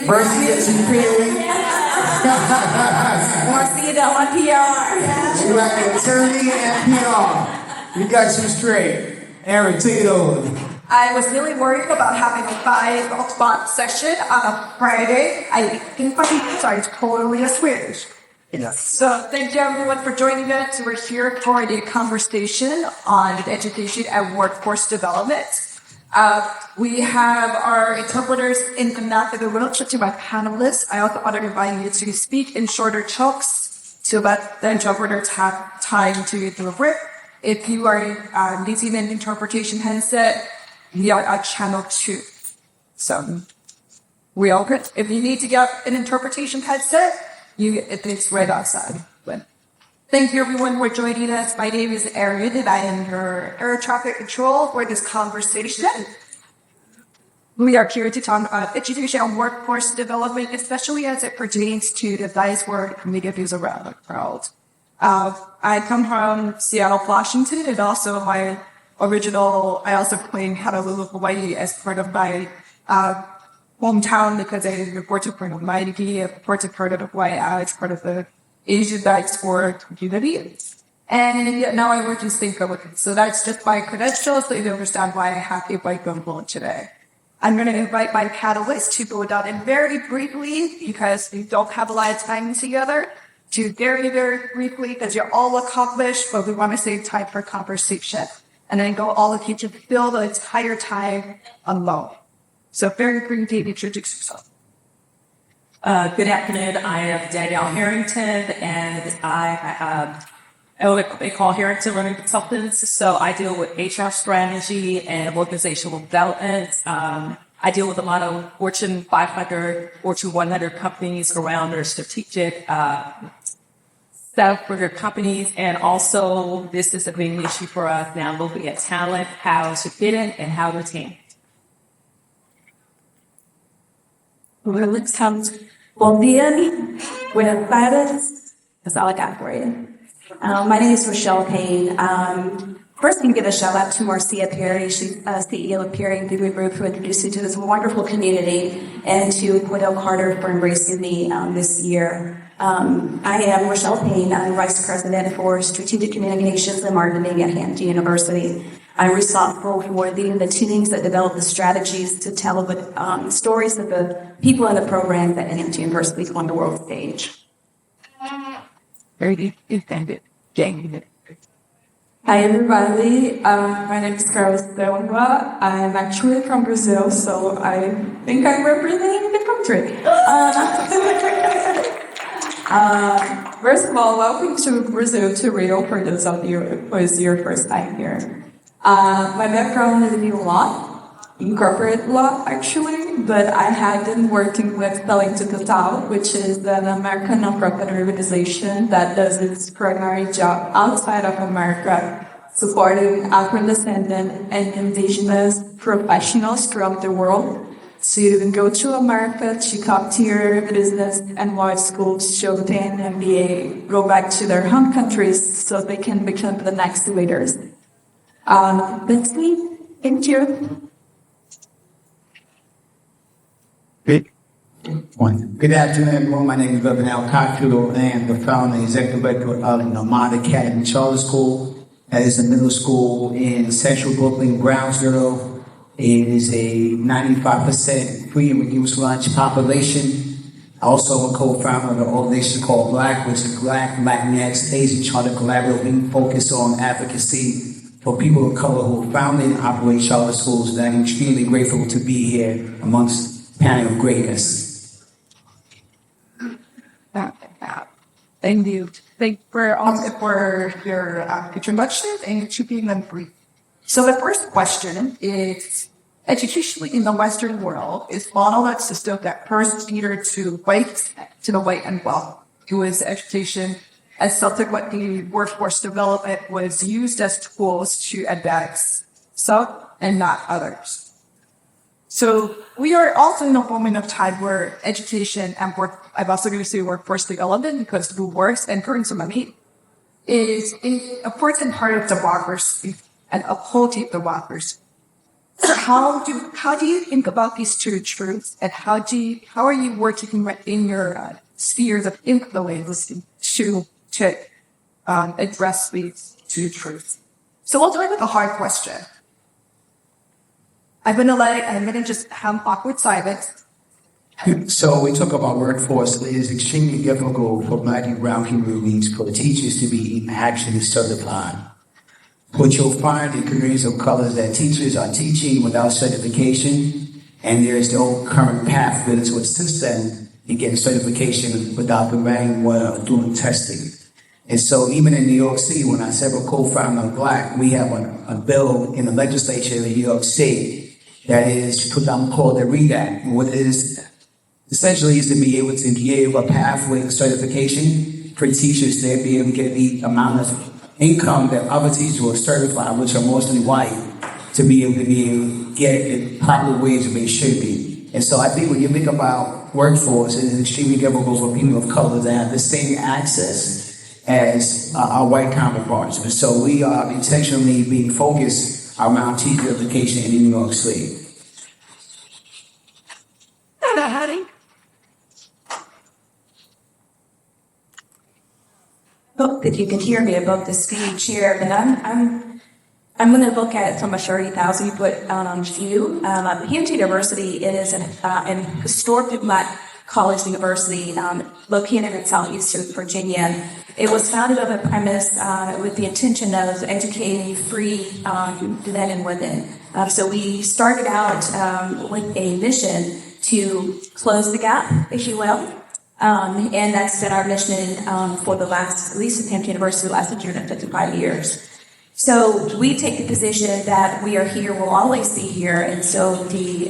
First, you get some training. Or see that on PR. You got the attorney and PR. You got you straight. Aaron, take it over. I was really worried about having a 5 o'clock session on a Friday. I think I totally switched. Yes. So thank you everyone for joining us. We're here for a conversation on education and workforce development. We have our interpreters in the back of the room, to my panelists. I also want to invite you to speak in shorter chunks so that the interpreters have time to deliver. If you are using an interpretation headset, we are at channel 2. So we all good. If you need to get an interpretation headset, it's right outside. But thank you everyone for joining us. My name is Erin and I am your air traffic control for this conversation. We are here to talk about education and workforce development, especially as it pertains to the diasporic communities around the world. I come from Seattle, Washington, and also I also claim Honolulu, Hawaii as part of my hometown because I report to part of Mainipi, I report to part of Hawaii as part of the Asian diaspora community. And now I work in St. Philippines. So that's just my credentials, so you understand why I have a white gumbo today. I'm going to invite my panelists to go down and very briefly, because we don't have a lot of time together, to very, very briefly, because you're all accomplished, but we want to save time for conversation. And then go all of you to fill the entire time alone. So very briefly, introduce yourself. Good afternoon. I am Danielle Harrington, and I what they call Harrington Learning Consultants. So I deal with HR strategy and organizational development. I deal with a lot of Fortune 500, Fortune 100 companies around their strategic stuff for their companies. And also, this is a big issue for us now, looking at talent, how to fit in, and how to retain. Bom dia, buenas tardes. That's all I got for you. My name is Rochelle Payne. First, I can give a shout out to Marcia Perry. She's CEO of Perry and Bigwig Group, who introduced me to this wonderful community, and to Cordell Carter for embracing me this year. I am Rochelle Payne. I'm Vice President for Strategic Communications and Marketing at Hampton University. I'm responsible for leading the teams that develop the strategies to tell the stories of the people in the program at Hampton University on the world stage. Very intended. Hi everybody, my name is Carlos Silva. I'm actually from Brazil, so I think I'm representing the country. First of all, welcome to Brazil, to Rio, for those of you who is your first time here. My background is in law, in corporate law actually, but I had been working with Talento Total, which is an American nonprofit organization that does its primary job outside of America, supporting Afro-descendant and indigenous professionals throughout the world to go to America to top-tier business and law schools to obtain an MBA, go back to their home countries so they can become the next leaders. That's me. Thank you. Good afternoon, everyone. My name is Reverend Al Cockfield, and the founder and executive director of Nomad Academy Charter School. That is a middle school in Central Brooklyn, Brownsville. It is a 95% free and reduced lunch population. Also a co-founder of an organization called Black, which is Black, Latinx, Asian Charter Collaborative. We focus on advocacy for people of color who found and operate charter schools. And I'm extremely grateful to be here amongst a panel of greatness. Thank you. Thank you for your introduction and to being them brief. So the first question is, education in the Western world is model that system that first catered to the white and well, who is education, and subsequently workforce development was used as tools to advance some and not others. So we are also in a moment of time where education and I'm also going to say workforce development, because who works and earns some money is an important part of democracy and upholding democracy. So how do you think about these two truths, and how are you working in your spheres of influence to address these two truths? So we'll start with a hard question. I'm gonna just have awkward silence. So we talk about workforce. It is extremely difficult for Black and Brown communities for teachers to be actually certified. What you'll find in communities of color is that teachers are teaching without certification, and there's no current path built to assist them in getting certification without the manual doing testing. And so even in New York City, when I said we're co-founder of Black, we have a bill in the legislature in New York State that is called the READ Act. What it is essentially is to be able to give a pathway of certification for teachers to be able to get the amount of income that other teachers who are certified, which are mostly white, to be able to get the proper wage that they should be. And so I think when you think about workforce, it is extremely difficult for people of color to have the same access as our white counterparts. And so we are intentionally being focused around teacher education in New York State. Hello, honey. Hope that you can hear me above the stage here, but I'm going to look at it from a 30,000-foot view. Hampton University is an historically Black college university located in southeastern Virginia. It was founded on a premise with the intention of educating free men and women. So we started out with a mission to close the gap, if you will. And that's been our mission for the last, at least at Hampton University, the last 155 years. So we take the position that we are here, we'll always be here. And so the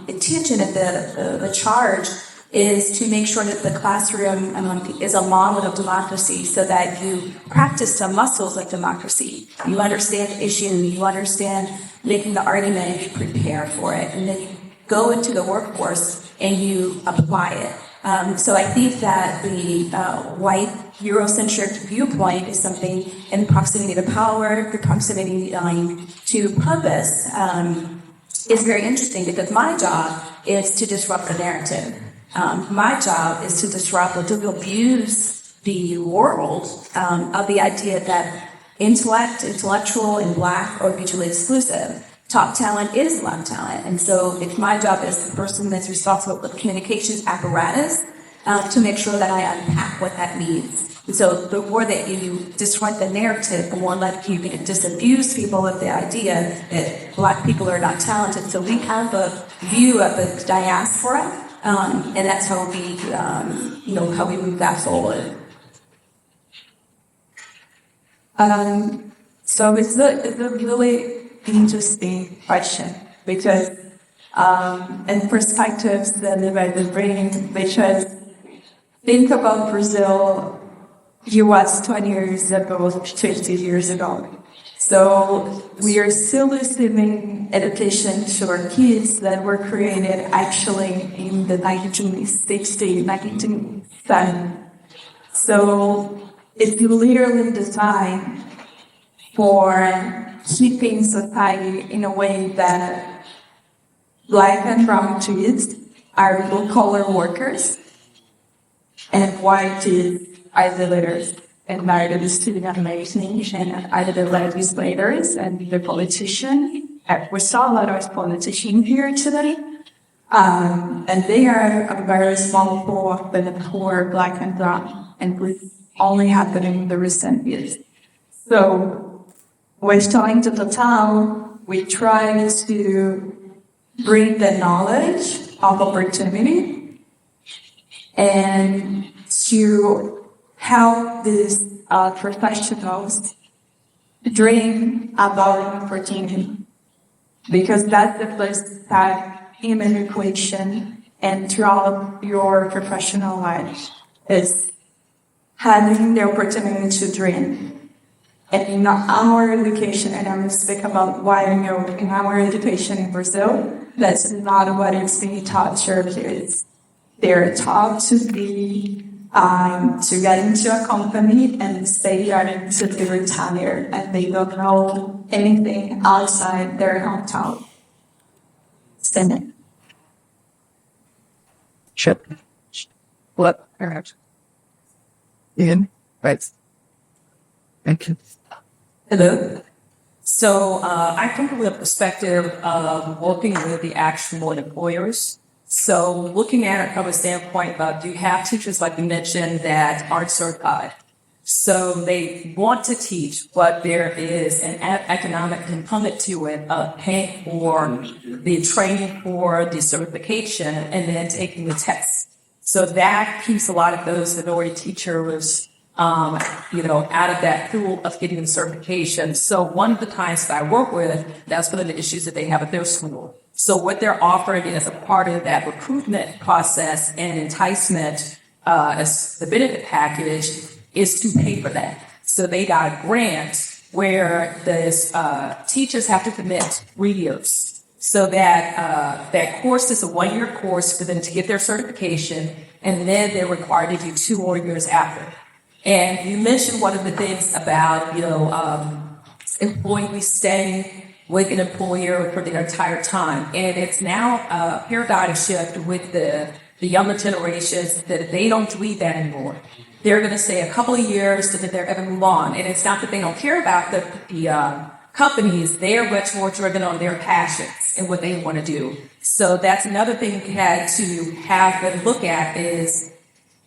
intention of the charge is to make sure that the classroom is a model of democracy so that you practice the muscles of democracy. You understand the issue, you understand making the argument, and you prepare for it. And then you go into the workforce and you apply it. So I think that the white Eurocentric viewpoint is something in proximity to power, the proximity to purpose is very interesting because my job is to disrupt the narrative. My job is to disrupt or to abuse the world of the idea that intellectual and Black are mutually exclusive. Top talent is Black talent. And so it's my job as the person that's responsible for the communications apparatus to make sure that I unpack what that means. And so the more that you disrupt the narrative, the more likely you can disabuse people of the idea that Black people are not talented. So we have a view of the diaspora, and that's how we, how we move that forward. So it's a really interesting question because and perspectives that they bring, because think about Brazil, US 20 years ago, 50 years ago. So we are still receiving education to our kids that were created actually in the 1960s, 1970s. So it's literally designed for keeping society in a way that Black and brown kids are blue-collar workers and white kids are the leaders and are the student administration and are the legislators and the politicians. We saw a lot of politicians here today, and they are a very small pool of the poor Black and brown, and it's only happening in the recent years. So we're starting to the town, we try to bring the knowledge of opportunity and to help these professionals dream about opportunity. Because that's the first step in an equation and throughout your professional life is having the opportunity to dream. And in our education, and I will speak about why I know in our education in Brazil, that's not what is being taught to our kids. They're taught to be, to get into a company and stay there until they retire, and they don't know anything outside their hometown. Stand it. Shut. What? In. Right. Thank you. Hello. So I come from the perspective of working with the actual employers. So looking at it from a standpoint of, do you have teachers, like you mentioned, that aren't certified? So they want to teach, but there is an economic component to it of paying for the training for the certification and then taking the test. So that keeps a lot of those minority teachers out of that pool of getting the certification. So one of the clients that I work with, that's one of the issues that they have at their school. So what they're offering as a part of that recruitment process and enticement as the benefit package is to pay for that. So they got a grant where the teachers have to commit 3 years. So that course is a 1-year course for them to get their certification, and then they're required to do 2 more years after. And you mentioned one of the things about, employees staying with an employer for their entire time. And it's now a paradigm shift with the younger generations that they don't believe that anymore. They're going to stay a couple of years and then they're going to move on. And it's not that they don't care about the companies. They're much more driven on their passions and what they want to do. So that's another thing we had to have them look at is,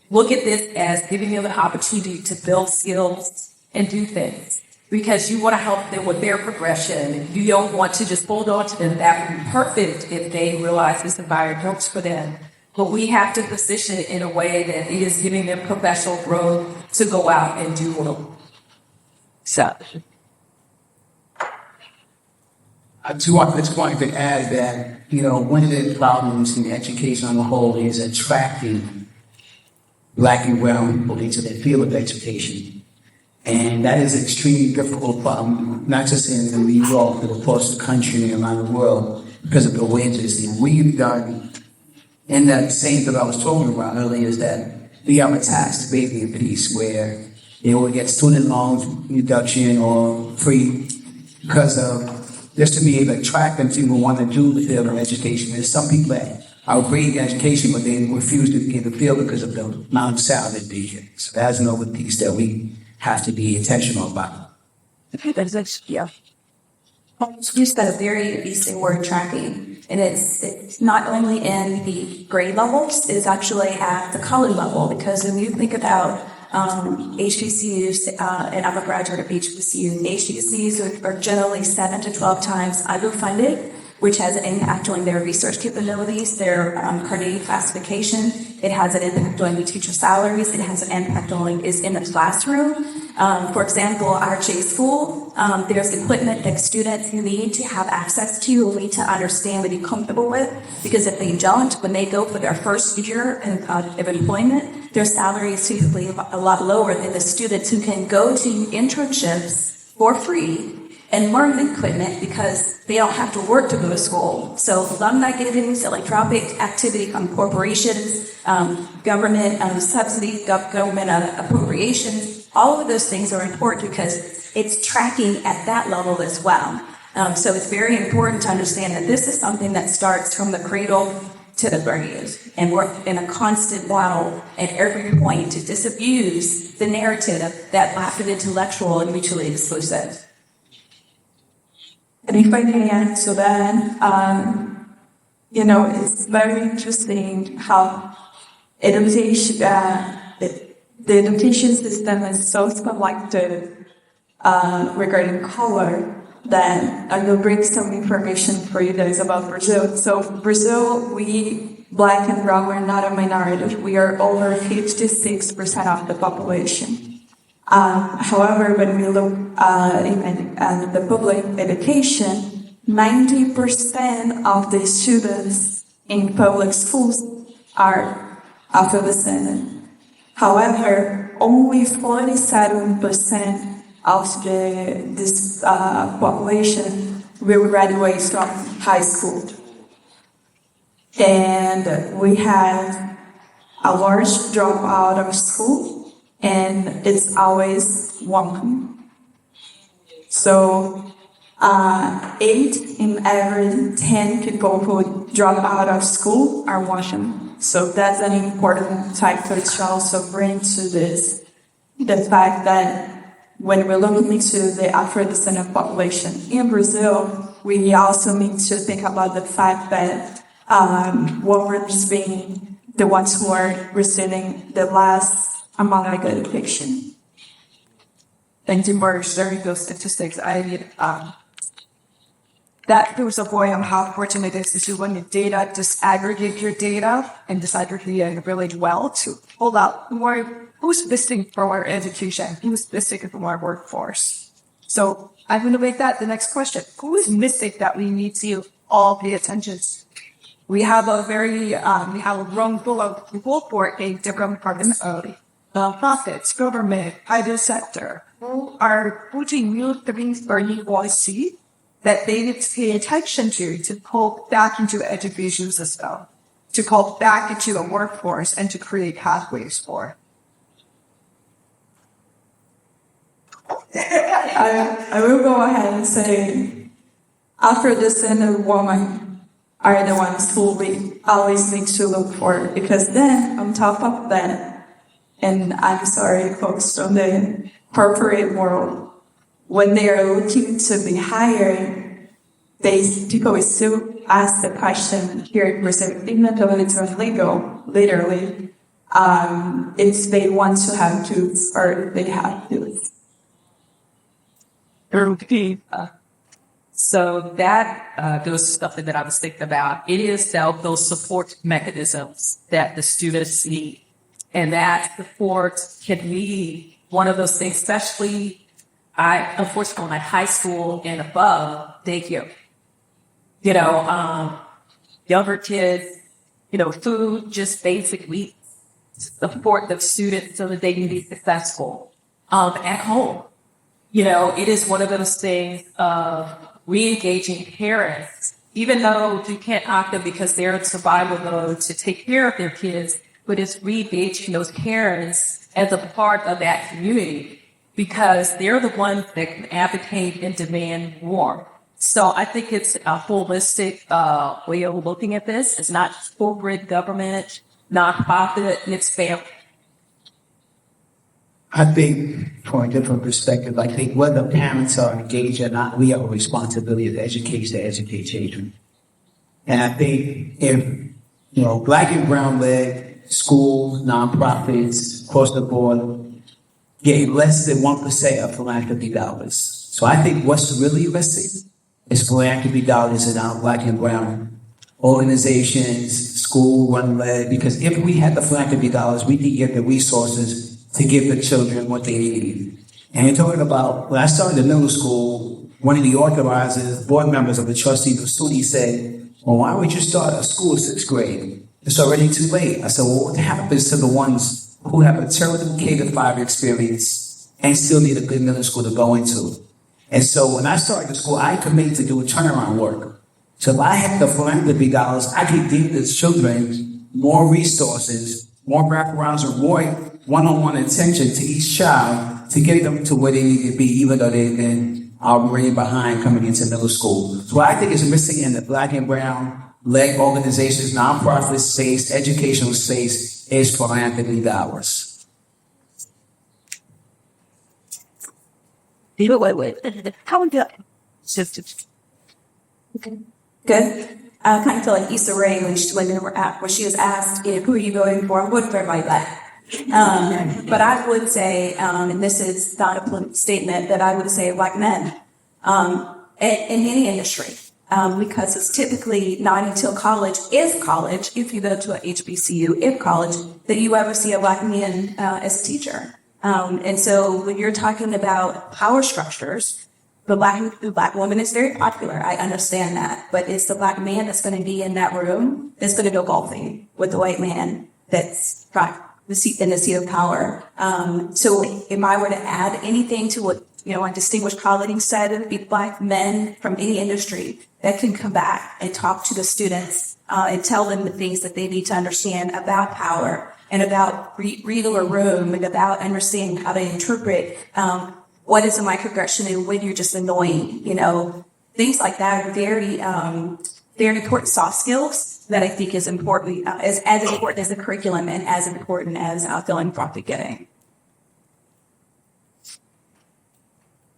look at this as giving them the opportunity to build skills and do things, because you want to help them with their progression. You don't want to just hold on to them. That would be perfect if they realize this environment works for them. But we have to position it in a way that it is giving them professional growth to go out and do it. So. I just wanted to add that, one of the problems in education on the whole is attracting Black and brown people into the field of education. And that is an extremely difficult problem, not just in New York, but across the country and around the world, because of the wages. And we've done, and that same thing I was talking about earlier, is that we have a tax baby piece where they will get student loans reduction or free because of, just to be able to attract them to even want to do the field of education. There's some people that are great in education, but they refuse to get the field because of the amount of salary they get. So that's another piece that we have to be intentional about. Yeah. You said a very interesting word, tracking. And it's not only in the grade levels, it's actually at the college level, because when you think about HBCUs, and I'm a graduate of HBCU, HBCUs are generally 7 to 12 times underfunded, which has an impact on their research capabilities, their credit classification. It has an impact on the teacher salaries. It has an impact on is in the classroom. For example, our J school, there's equipment that students need to have access to, or need to understand and be comfortable with, because if they don't, when they go for their first year of employment, their salary is typically a lot lower than the students who can go to internships for free and learn the equipment because they don't have to work to go to school. So alumni givings, philanthropic activity from corporations, government subsidies, government appropriations, all of those things are important because it's tracking at that level as well. So it's very important to understand that this is something that starts from the cradle to the grave, and we're in a constant battle at every point to disabuse the narrative that lack of intellectual and mutually exclusive. And if I may add to that, it's very interesting how education, the education system is so selective regarding color that I will bring some information for you guys about Brazil. So Brazil, we, Black and brown, we're not a minority. We are over 56% of the population. However, when we look in the public education, 90% of the students in public schools are Afro-descendant. However, only 47% of this population will graduate from high school. And we have a large dropout of school, and it's always women. So 8 in every 10 people who drop out of school are watching. So that's an important factor to also bring to this. The fact that when we're looking into the Afro-descendant population in Brazil, we also need to think about the fact that women being the ones who are receiving the last amount of education. Thank you for sharing those statistics. That proves a point on how important it is to run your data, disaggregate your data, and disaggregate it really well to pull out who's missing from our education, who's missing from our workforce. So I'm going to make that the next question. Who is missing that we need to all pay attention to? We have a room full of people for a different parts of profits, government, private sector, who are putting new things for new policy that they need to pay attention to pull back into the education system, to pull back into the workforce, and to create pathways for. I will go ahead and say, Afro-descendant women are the ones who we always need to look for, because then, on top of that, and I'm sorry, folks from the corporate world, when they are looking to be hired, people will still ask the question here in Brazil, even though it's illegal, literally, if they want to have kids or they have kids. So that goes to something that I was thinking about. It is those support mechanisms that the students need. And that support can be one of those things, especially unfortunately, at high school and above, daycare. Younger kids, food, just basic needs, support the students so that they can be successful. At home, it is one of those things of re-engaging parents, even though you can't opt them because they're in survival mode to take care of their kids, but it's re-engaging those parents as a part of that community, because they're the ones that can advocate and demand more. So I think it's a holistic way of looking at this. It's not just corporate, government, nonprofit, it's family. I think from a different perspective, I think whether parents are engaged or not, we have a responsibility to educate children. And I think if, Black and brown-led schools, nonprofits, across the board, get less than 1% of philanthropy dollars. So I think what's really missing is philanthropy dollars in our Black and brown organizations, school-run-led, because if we had the philanthropy dollars, we could get the resources to give the children what they need. And you're talking about, when I started in middle school, one of the authorizers, board members of the trustees of SUNY said, well, why would you start a school in 6th grade? It's already too late. I said, well, what happens to the ones who have a terrible K-5 experience and still need a good middle school to go into? And so when I started the school, I committed to do turnaround work. So if I had the philanthropy dollars, I could give the children more resources, more wraparounds, or more one-on-one attention to each child to get them to where they need to be, even though they've been already behind coming into middle school. So what I think is missing in the Black and brown-led organizations, nonprofit space, educational space, is philanthropy dollars. Wait. How would that? Good. I kind of feel like Issa Rae when she was asked, who are you voting for? I'm voting for everybody black. But I would say, and this is not a political statement, that I would say black men in any industry, because it's typically not until college, if you go to a HBCU, college, that you ever see a black man as a teacher. And so when you're talking about power structures, the black woman is very popular. I understand that, but it's the black man that's going to be in that room that's going to go golfing with the white man that's got the seat of power. So if I were to add anything to what a distinguished colleague said, it would be black men from any industry that can come back and talk to the students and tell them the things that they need to understand about power and about reading a room and about understanding how to interpret what is a microaggression and when you're just annoying, things like that are very, very important soft skills that I think is important, as important as the curriculum and as important as philanthropic giving.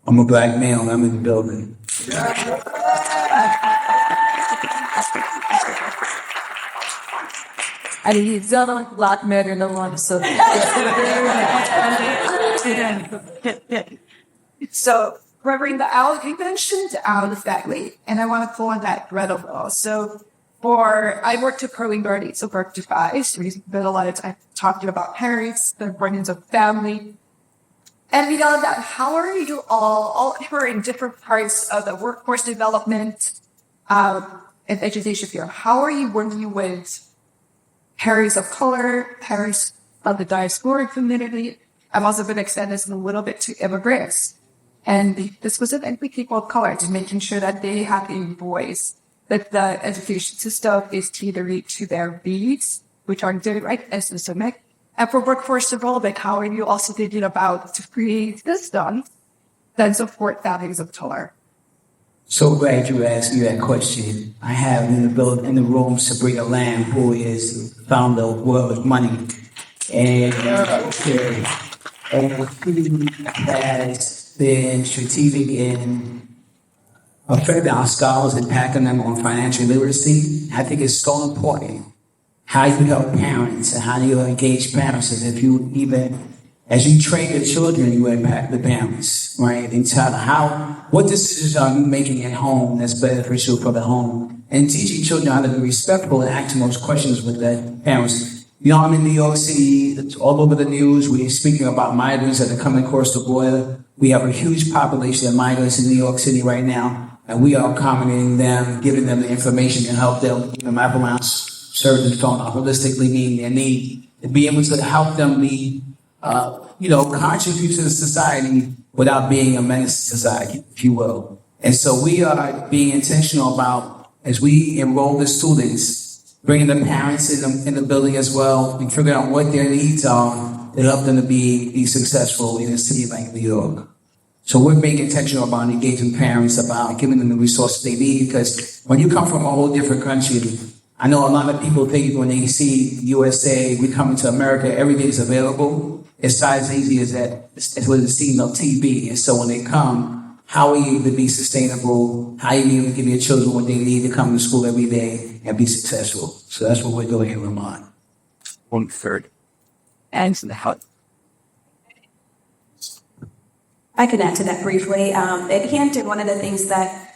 I'm a black male. I'm in the building. I mean, you've done a lot better than one, so. So, Reverend Al, you mentioned the family, and I want to pull on that thread a little. So, I worked at Growing Guardians of Birth to Five, so we spent a lot of time talking about parents, the importance of family. And beyond that, how are you all who are in different parts of the workforce development and education field, how are you working with parents of color, parents of the diasporic community? I've also been extending this a little bit to immigrants and the specifically people of color, to making sure that they have a voice, that the education system is catering to their needs, which are very right and systemic. And for workforce development, how are you also thinking about to create systems that support families of color? So glad you asked me that question. I have in the room Sabrina Lamb, who is the founder of World of Money, and has been strategic in affecting our scholars and packing them on financial literacy. I think it's so important how you help parents and how you engage parents. As if you as you train your children, you impact the parents, right? And tell them what decisions are you making at home that's beneficial for the home, and teaching children how to be respectful and ask those questions with their parents. I'm in New York City. It's all over the news. We're speaking about migrants that are coming across the border. We have a huge population of migrants in New York City right now, and we are accommodating them, giving them the information to help them, wraparound services on holistically meeting their need, to be able to help them be contribute to the society without being a menace to society, if you will. And so we are being intentional about, as we enroll the students, bringing the parents in the building as well, and figuring out what their needs are to help them to be successful in a city like New York. So we're being intentional about engaging parents, about giving them the resources they need, because when you come from a whole different country, I know a lot of people think when they see USA, we coming to America, everything is available. It's not as easy as that. It's what it's seen on TV. And so when they come, how are you able to be sustainable? How are you able to give your children what they need to come to school every day and be successful? So that's what we're doing in Vermont. 1/3. And the help. I could add to that briefly. At Hampton, one of the things that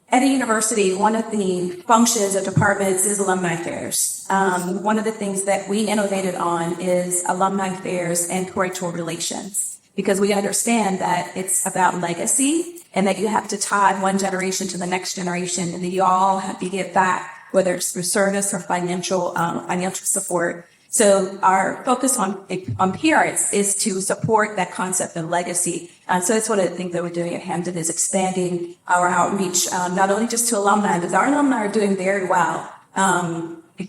at a university, one of the functions of departments is alumni affairs. One of the things that we innovated on is alumni affairs and curatorial relations, because we understand that it's about legacy and that you have to tie one generation to the next generation, and that you all have to give back, whether it's through service or financial support. So our focus on PRs is to support that concept of legacy. So that's one of the things that we're doing at Hampton, is expanding our outreach, not only just to alumni, but our alumni are doing very well.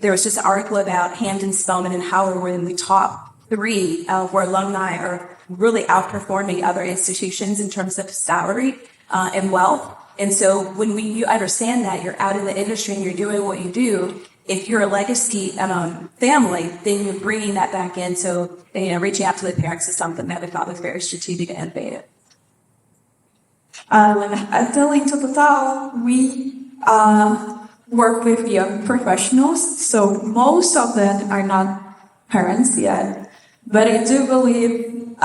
There was just an article about Hampton, Spelman, and Howard were in the top 3 where alumni are really outperforming other institutions in terms of salary and wealth. And so when you understand that you're out in the industry and you're doing what you do, if you're a legacy family, then you're bringing that back in. So, reaching out to the parents is something that we thought was very strategic and innovative. At the Link to Total, we work with young professionals. So most of them are not parents yet. But I do believe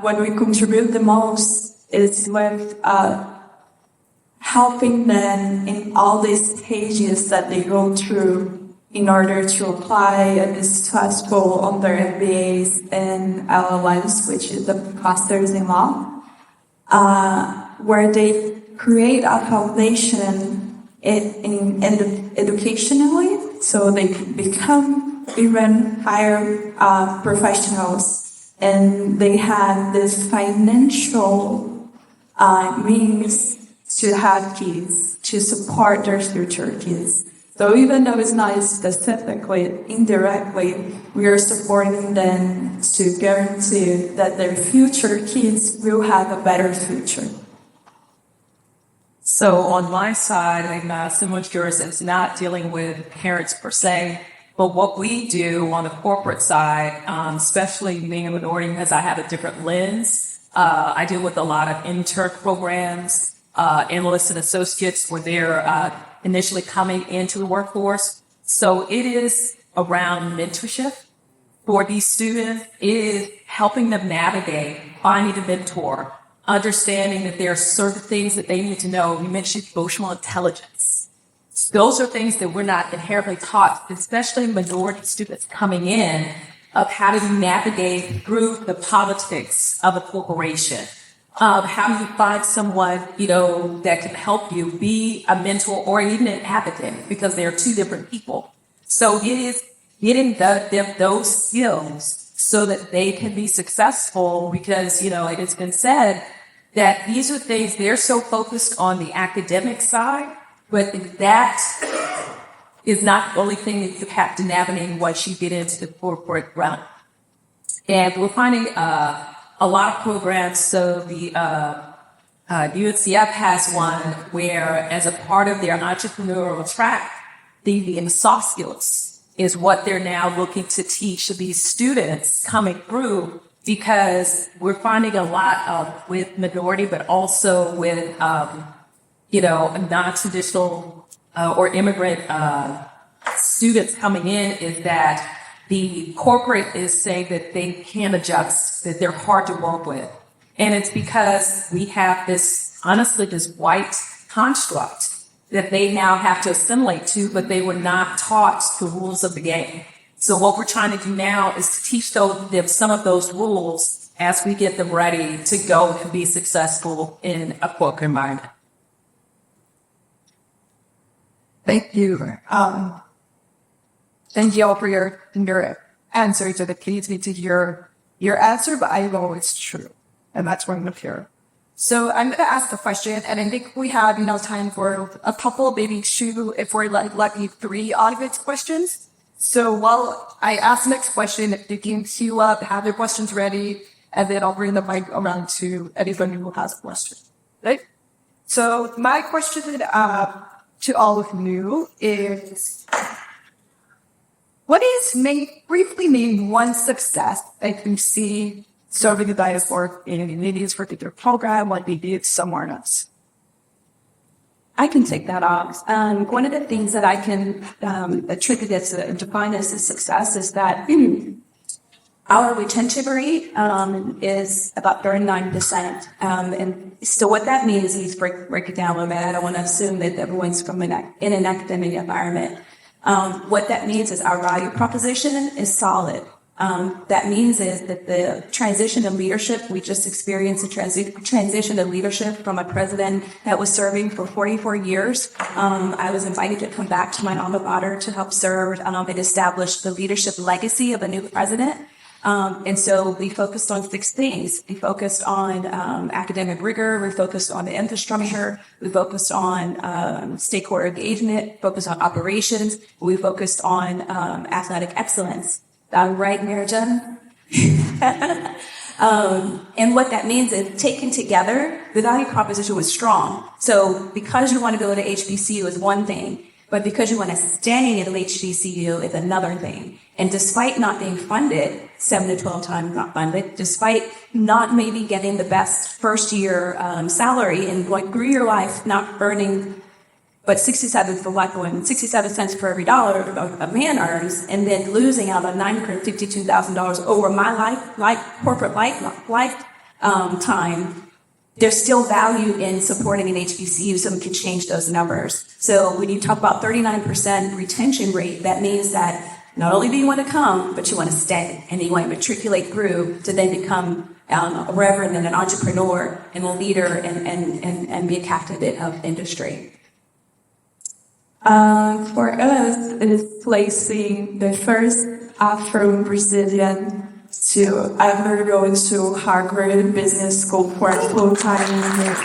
when we contribute the most is with helping them in all these stages that they go through in order to apply and be successful on their MBAs and LLMs, which is the Masters in Law, where they create a foundation educationally, so they can become even higher professionals, and they have this financial means to have kids, to support their future kids. So even though it's not specifically, indirectly, we are supporting them to guarantee that their future kids will have a better future. So on my side, I'm similar to yours, it's not dealing with parents per se, but what we do on the corporate side, especially being a minority because I have a different lens, I deal with a lot of intern programs, analysts and associates where they're initially coming into the workforce. So it is around mentorship for these students. It is helping them navigate, finding a mentor, understanding that there are certain things that they need to know. You mentioned emotional intelligence. Those are things that we're not inherently taught, especially minority students coming in, of how to navigate through the politics of a corporation. How do you find someone, that can help you be a mentor or even an advocate, because they are two different people. So it is getting them those skills so that they can be successful, because, it has been said that these are things, they're so focused on the academic side, but that is not the only thing that you have to navigate once you get into the corporate realm. And we're finding a lot of programs. So the UNCF has one where, as a part of their entrepreneurial track, the soft skills is what they're now looking to teach these students coming through, because we're finding a lot of with minority, but also with non-traditional or immigrant students coming in, is that the corporate is saying that they can't adjust, that they're hard to work with. And it's because we have this white construct that they now have to assimilate to, but they were not taught the rules of the game. So what we're trying to do now is to teach them some of those rules as we get them ready to go and be successful in a corporate environment. Thank you. Thank you all for your answer to the please need to hear your answer, but I know it's true. And that's what I'm going to hear. So I'm going to ask the question, and I think we have, time for a couple, maybe two, if we're lucky, 3 audience questions. So while I ask the next question, if you can queue up, have your questions ready, and then I'll bring the mic around to anyone who has a question. Right? So my question to all of you is, briefly name one success that you see serving the diaspora in this particular program, like they did somewhere else? I can take that off. One of the things that I can attribute as define as a success is that our retention rate is about 39%. And so what that means is, break it down a little bit. I don't want to assume that everyone's from in an academic environment. What that means is our value proposition is solid. That means is that the transition of leadership, we just experienced a transition of leadership from a president that was serving for 44 years. I was invited to come back to my alma mater to help serve and establish the leadership legacy of a new president. And so we focused on 6 things. We focused on academic rigor. We focused on the infrastructure. We focused on stakeholder engagement, focused on operations. We focused on athletic excellence. Right, Mary-Jen? And what that means is, taken together, the value proposition was strong. So because you want to go to HBCU is one thing, but because you want to stay at HBCU is another thing. And despite not being funded, 7 to 12 times not funded, despite not maybe getting the best first year salary and going through your life not earning but 67 for black women, 67 cents for every dollar a man earns, and then losing out on $952,000 over my corporate lifetime, there's still value in supporting an HBCU, so we can change those numbers. So when you talk about 39% retention rate, that means that not only do you want to come, but you want to stay, and you want to matriculate through to then become a reverend and an entrepreneur and a leader and be a captain of industry. For us, it is placing the first Afro-Brazilian to ever go into Harvard Business School for a full-time year.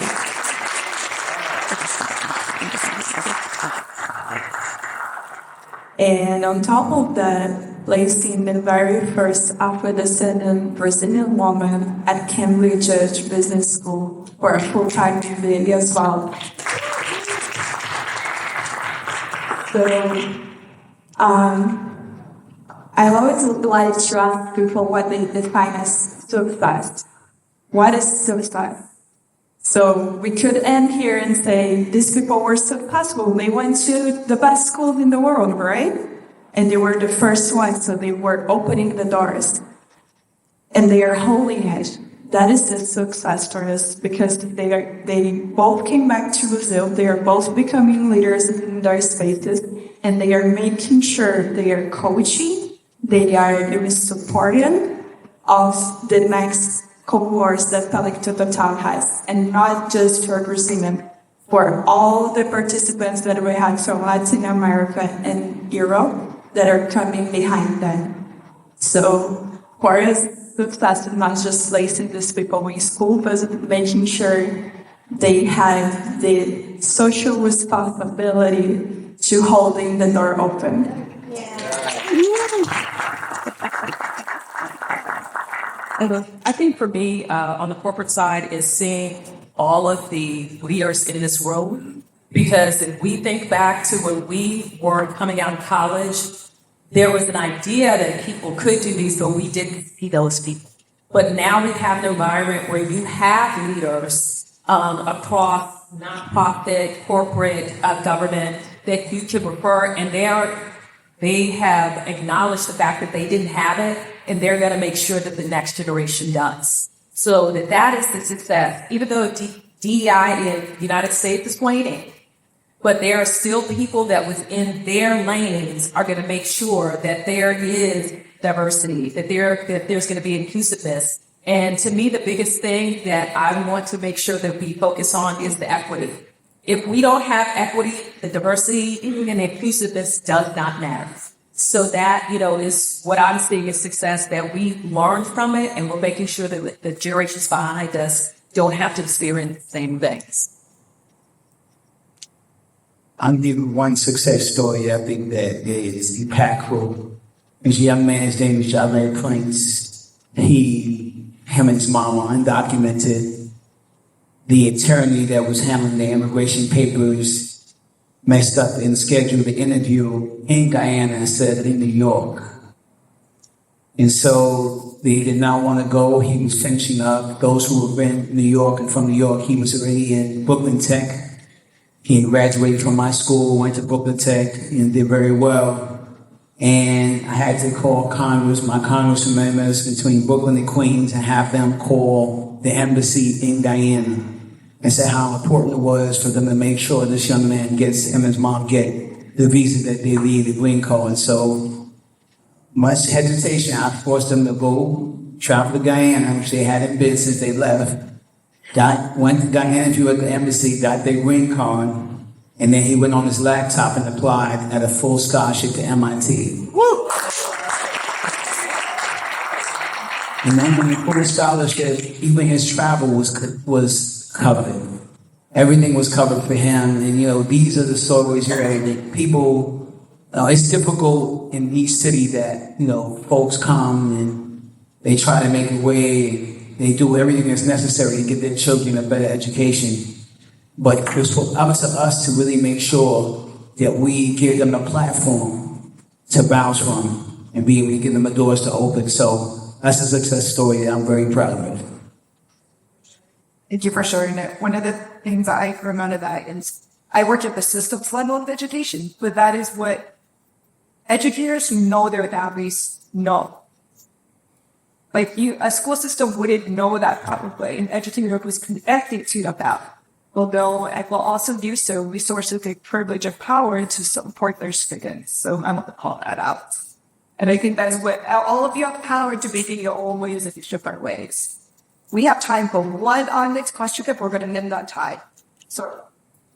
And on top of that, placing the very first Afro-descendant Brazilian woman at Cambridge Business School for a full-time degree as well. So, I always like to ask people what they define as success. What is success? So we could end here and say these people were successful. They went to the best schools in the world, right? And they were the first ones, so they were opening the doors. And they are holding it. That is the success for us because they both came back to Brazil. They are both becoming leaders in their spaces, and they are making sure they are coaching, they are doing supporting of the next cohorts that Collective Total has, and not just for Brazilian, for all the participants that we have from Latin America and Europe that are coming behind them. So for us, success is not just placing these people in school, but making sure they have the social responsibility to holding the door open. I think for me, on the corporate side, is seeing all of the leaders in this room. Because if we think back to when we were coming out of college, there was an idea that people could do these, but we didn't see those people. But now we have an environment where you have leaders across nonprofit, corporate, government that you can refer, and they have acknowledged the fact that they didn't have it, and they're going to make sure that the next generation does. So that is the success. Even though DEI in the United States is waning, but there are still people that within their lanes are going to make sure that there is diversity, that there's going to be inclusiveness. And to me, the biggest thing that I want to make sure that we focus on is the equity. If we don't have equity, the diversity, and the inclusiveness does not matter. So that, is what I'm seeing as success, that we learn from it and we're making sure that the generations behind us don't have to experience the same things. I'll give you one success story I think that is impactful. This young man, his name is Jaled Prince. Him and his mom were undocumented. The attorney that was handling the immigration papers messed up and scheduled the interview in Guyana instead of in New York. And so they did not want to go. He was finishing up. Those who were in New York and from New York, he was already in Brooklyn Tech. He graduated from my school, went to Brooklyn Tech, and did very well. And I had to call my Congress members between Brooklyn and Queens, and have them call the embassy in Guyana and say how important it was for them to make sure this young man him and his mom get the visa that they need, the green card. So much hesitation, I forced them to go travel to Guyana, which they had in business. They left. Went to Guyana, interviewed at the embassy, got their green card, and then he went on his laptop and applied and had a full scholarship to MIT. Woo! And then when he put his scholarship, even his travel was covered. Everything was covered for him, and these are the stories that people. It's typical in each city that folks come and they try to make a way. They do everything that's necessary to get their children a better education. But it's up to us to really make sure that we give them a platform to bounce from and be able to give them the doors to open. So that's a success story that I'm very proud of. Thank you for sharing it. One of the things I remember that is I work at the systems level of education, but that is what educators who know their families know. Like a school system wouldn't know that probably, and educator was connected to that. Although I will also do so resources the privilege of power to support their students. So I'm going to call that out. And I think that is what all of you have power to make in your own ways and different ways. We have time for one on next question if we're going to end that time. So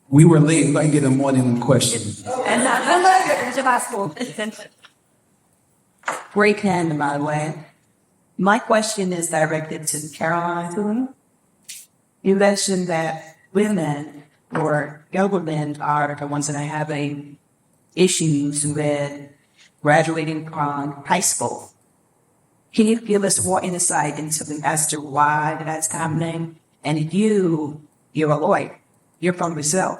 we were late, but I get more than one question. And that's the last one. Great hand, by the way. My question is directed to Caroline. You mentioned that women or young women are the ones that are having issues with graduating from high school. Can you give us more insight into as to why that's happening? And you're a lawyer. You're from Brazil.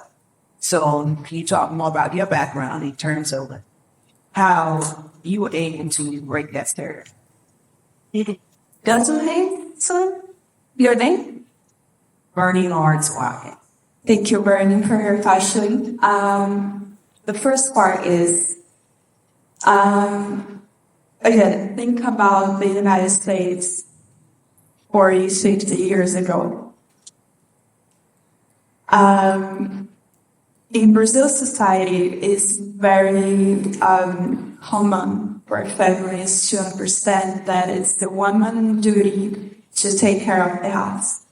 So can you talk more about your background in terms of how you were able to break that stereotype? What's your name, son? Your name? Bernie Lawrence Watkins. Thank you, Bernie, for your question. The first part is, again, think about the United States 40, 60 years ago. In Brazil, society is very common for families to understand that it's the woman's duty to take care of the house.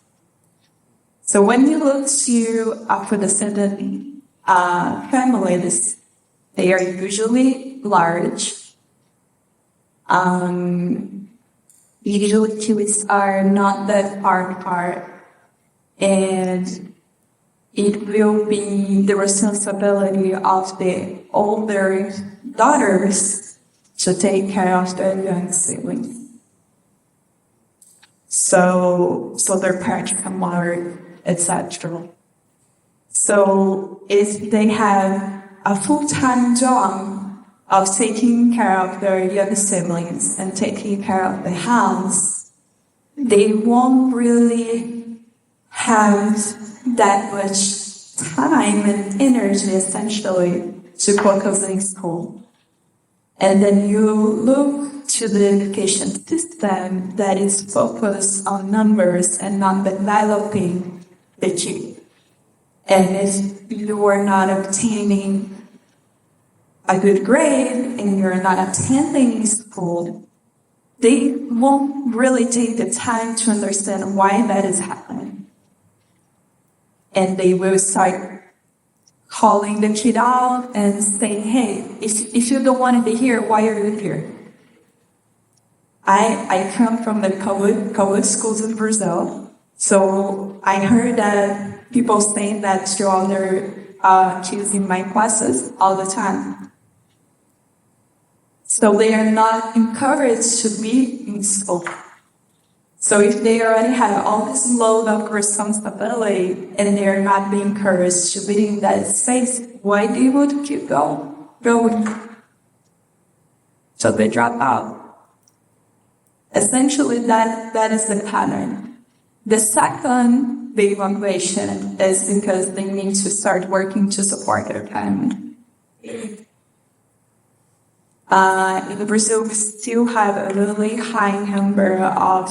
So when you look to Afro-descendant families, they are usually large. Usually kids are not that far apart, and it will be the responsibility of the older daughters to take care of their young siblings. So their parents can work, etc. So if they have a full-time job of taking care of their young siblings and taking care of the house, they won't really have that much time and energy, essentially, to focus in school. And then you look to the education system that is focused on numbers and not developing the kid. And if you are not obtaining a good grade and you're not attending school, they won't really take the time to understand why that is happening. And they will start calling the kid out and saying, hey, if you don't want to be here, why are you here? I come from the public schools in Brazil, so I heard that people saying that to other kids in my classes all the time. So they are not encouraged to be in school. So if they already have all this load of responsibility and they're not being encouraged to be in that space, why they would keep going? So they drop out. Essentially, that is the pattern. The second big motivation is because they need to start working to support their family. In Brazil, we still have a really high number of,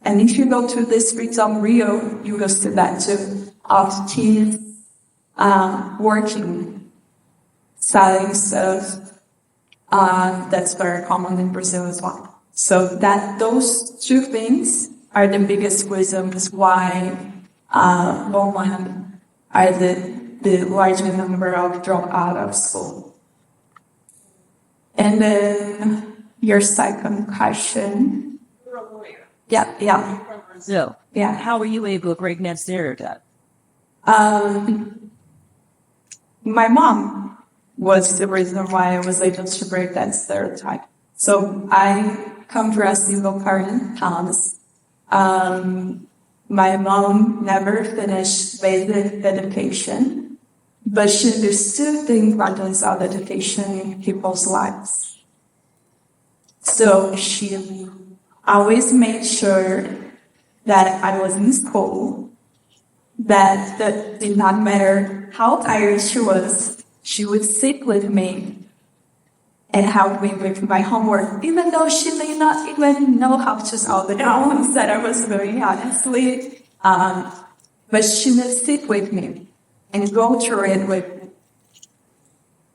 and if you go to the streets of Rio, you will see that too, of kids working, selling stuff. That's very common in Brazil as well. So that those two things are the biggest reasons why women are the large number of drop out of school. And then your second question. You're a lawyer. Yeah. You're from Brazil. Yeah. How were you able to break that stereotype? My mom was the reason why I was able to break that stereotype. So I come from a single parent house. My mom never finished basic education, but she understood the importance of education in people's lives. So she always made sure that I was in school, that it did not matter how tired she was, she would sit with me and help me with my homework, even though she may not even know how to solve the problems that I was doing, honestly. But she would sit with me and go through it with me.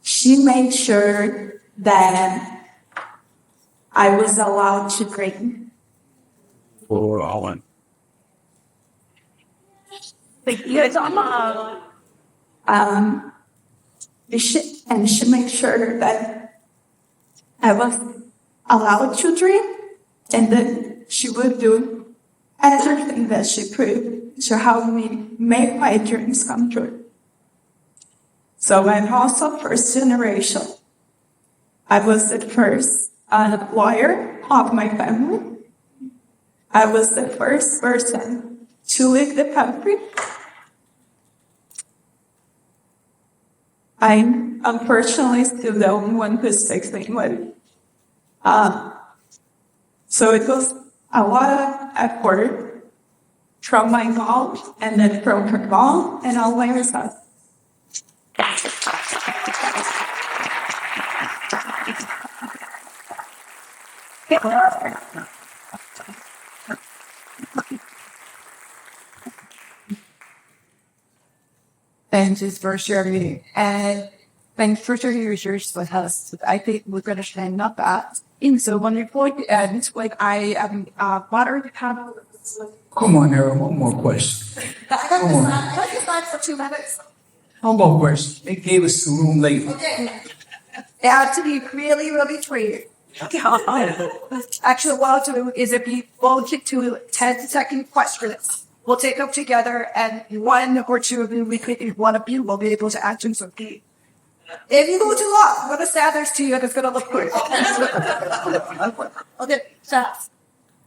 She made sure that I was allowed to dream. For all. She made sure that I was allowed to dream, and that she would do everything that she could to help me make my dreams come true. So I'm also first generation. I was the first lawyer of my family. I was the first person to leave the country. I'm unfortunately still the only one who speaks English. So it was a lot of effort from my mom and then from her mom and all by herself. Thank you for sharing. And thanks for sharing your research with us. I think we're going to stand up that. And so wonderful. And like I am moderate panel. Come on, Harold, one more question. Can I just time for 2 minutes? One more question. They gave us some room later. Okay. It has to be really, really clear. Actually, what I'll do is if you will get to 10-second questions, we'll take them together and one or two of you, one of you will be able to answer something. If you go too long, I'm going to say others to you and it's going to look weird. Okay, fast.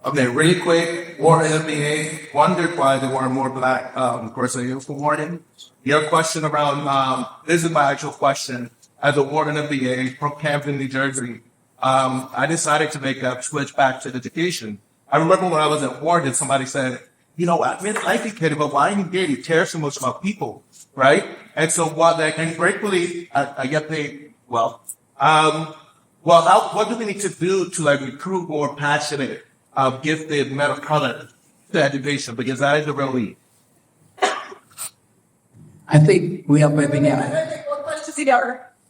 Okay, really quick, War MBA wondered why there weren't more black personnel for warden. Your question around, this is my actual question. As a warden MBA from Camden, New Jersey, I decided to make a switch back to education. I remember when I was at warden, somebody said, you know, I really like you, kid, but why are you here? You care so much about people, right? And so and gratefully, I get paid well. What do we need to do to like recruit more passionate, gifted men of color to education? Because that is the real need. I think we have everything out.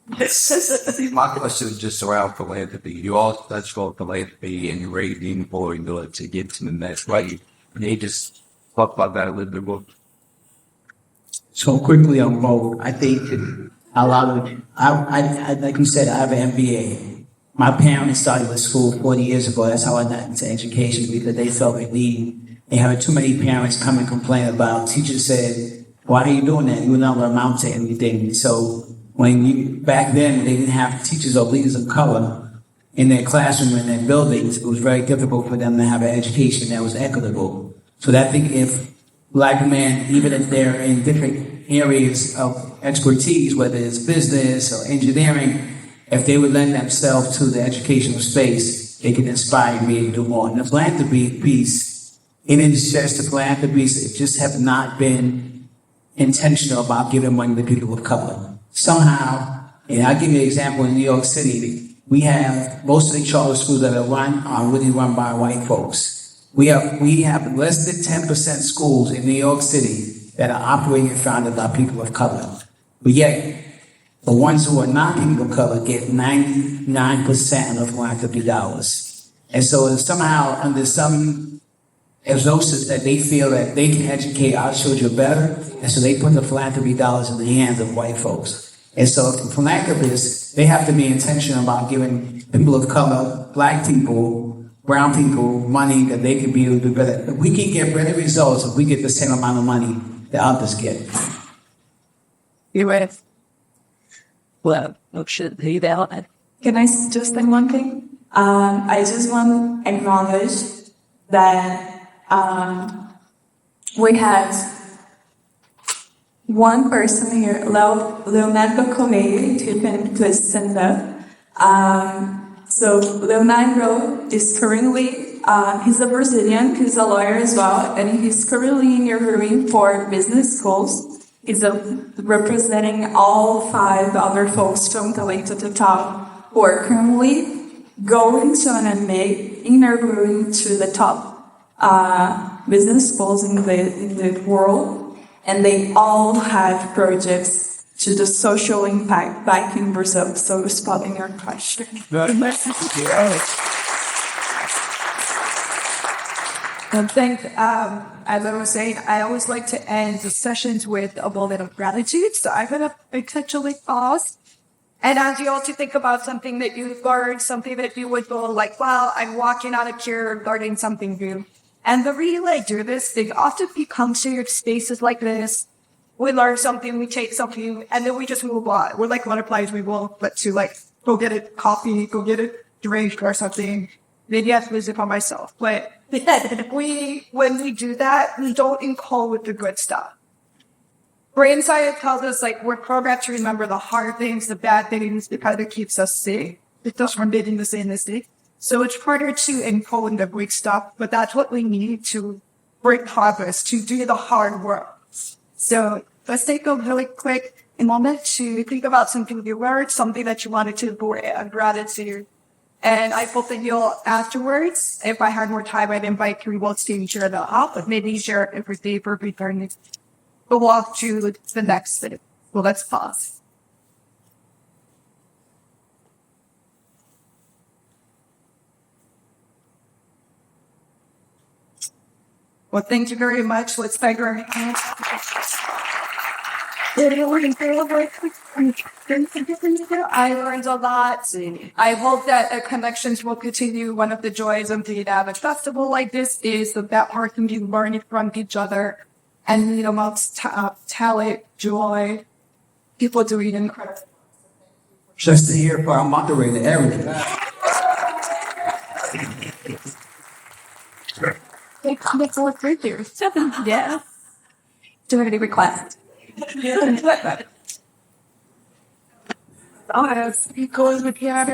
My question is just around philanthropy. You all touched on philanthropy and you're raising for to get to the next right. Can you just talk about that a little bit more? So quickly on vote, I think a lot of, I like you said, I have an MBA. My parents started with school 40 years ago. That's how I got into education because they felt they had too many parents come and complain about. Teachers said, why are you doing that? You're not going to amount to anything. So back then, they didn't have teachers or leaders of color in their classroom, in their buildings. It was very difficult for them to have an education that was equitable. So I think if Black men, even if they're in different areas of expertise, whether it's business or engineering, if they would lend themselves to the educational space, they can inspire me to do more. And the philanthropy piece, it is just the philanthropies, it just have not been intentional about giving money to people of color. Somehow, and I'll give you an example in New York City, we have most of the charter schools that are really run by white folks. We have less than 10% schools in New York City that are operated and founded by people of color. But yet, the ones who are not people of color get 99% of philanthropy dollars. And so somehow, under some hypnosis that they feel that they can educate our children better, and so they put the philanthropy dollars in the hands of white folks. And so the philanthropists, they have to be intentional about giving people of color, Black people, brown people, money that they can be able to do better. We can get better results if we get the same amount of money that others get. You ready? Well, should he that? Can I just say one thing? I just want to acknowledge that we have one person here, Leonardo Comeia, if you can please stand up. So Leonardo is currently, he's a Brazilian, he's a lawyer as well, and he's currently interviewing for business schools. He's representing all 5 other folks from Talento to Top who are currently going to an MA, interviewing to the top business schools in the world, and they all have projects to the social impact back in Brazil. So responding your question. And thank, as I was saying, I always like to end the sessions with a moment of gratitude. So I'm going to intentionally pause and ask you all to think about something that you've learned, something that you would go like, wow, I'm walking out of here learning something new. And the reason I do this, they often become shared spaces like this. We learn something, we take something, and then we just move on. We're like butterflies, we won't let to like go get a coffee, go get a drink or something. Maybe I have to visit by myself. But when we do that, we don't encode the good stuff. Brain science tells us like we're programmed to remember the hard things, the bad things, because it keeps us safe. It does from making us in this thing. So it's harder to encode the great stuff, but that's what we need to break progress, to do the hard work. So let's take a really quick moment to think about something you learned, something that you wanted to do and gratitude. And I hope that you'll afterwards, if I had more time, I'd invite you both to share the up, but maybe share everything for returning. We'll walk to the next bit. Well, let's pause. Well, thank you very much. Let's thank our hands. I learned a lot. I hope that connections will continue. One of the joys of the Diaspora Festival like this is that part can be learning from each other. And, amongst talent, joy, people doing incredible. Just to hear from our moderator, Eric. That's all great here. Yeah. Do you have any requests? Oh, yes. Because we can't